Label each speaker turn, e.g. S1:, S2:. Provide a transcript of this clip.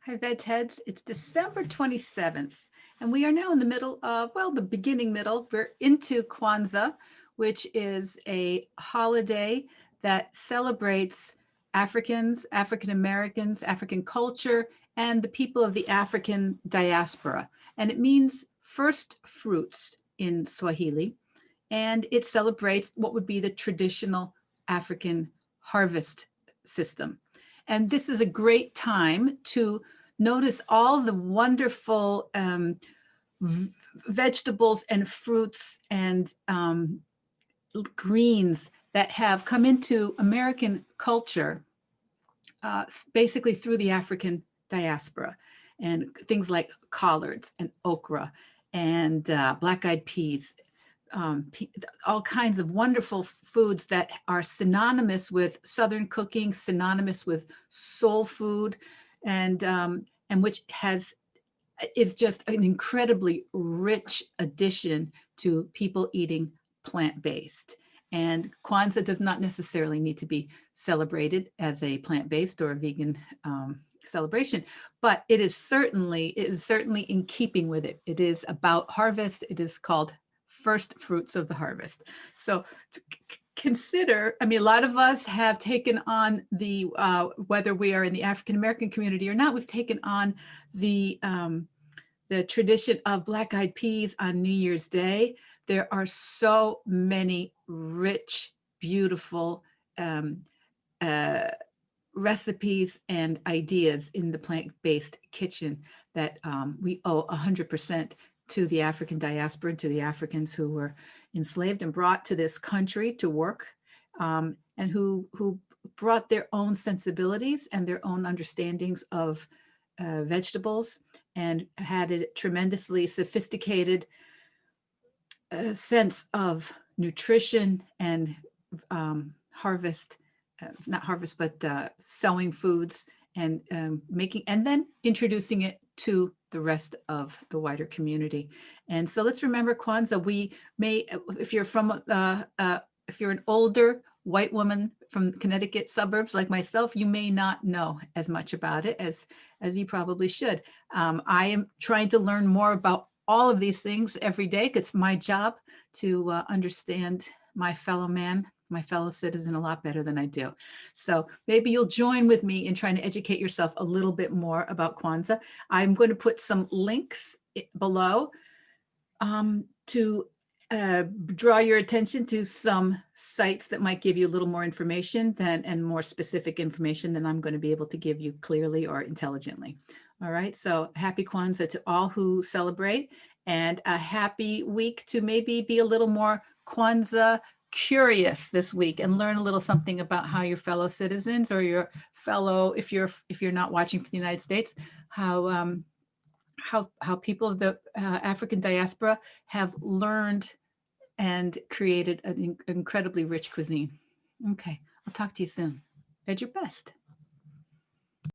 S1: Hi, Veg Heads. It's December 27th, and we are now in the middle of, well, the beginning middle. We're into Kwanzaa, which is a holiday that celebrates Africans, African Americans, African culture, and the people of the African diaspora. And it means first fruits in Swahili, and it celebrates what would be the traditional African harvest system. And this is a great time to notice all the wonderful vegetables and fruits and greens that have come into American culture, basically through the African diaspora. And things like collards and okra and black-eyed peas, all kinds of wonderful foods that are synonymous with Southern cooking, synonymous with soul food, and which is just an incredibly rich addition to people eating plant-based. And Kwanzaa does not necessarily need to be celebrated as a plant-based or a vegan celebration, but it is certainly in keeping with it. It is about harvest. It is called first fruits of the harvest. So consider, I mean, a lot of us have taken on the, whether we are in the African-American community or not, we've taken on the tradition of black-eyed peas on New Year's Day. There are so many rich, beautiful recipes and ideas in the plant-based kitchen that we owe 100% to the African diaspora, to the Africans who were enslaved and brought to this country to work, and who brought their own sensibilities and their own understandings of vegetables, and had a tremendously sophisticated sense of nutrition and harvest, not harvest, but sowing foods and making, and then introducing it to the rest of the wider community. And so let's remember Kwanzaa. We may, if you're from, if you're an older white woman from Connecticut suburbs like myself, you may not know as much about it as you probably should. I am trying to learn more about all of these things every day, because it's my job to understand my fellow man, my fellow citizen a lot better than I do. So maybe you'll join with me in trying to educate yourself a little bit more about Kwanzaa. I'm going to put some links below to draw your attention to some sites that might give you a little more information and more specific information than I'm going to be able to give you clearly or intelligently. All right, so happy Kwanzaa to all who celebrate, and a happy week to maybe be a little more Kwanzaa curious this week and learn a little something about how your fellow citizens, or your fellow, if you're not watching from the United States, how people of the African diaspora have learned and created an incredibly rich cuisine. Okay, I'll talk to you soon. Veg your best.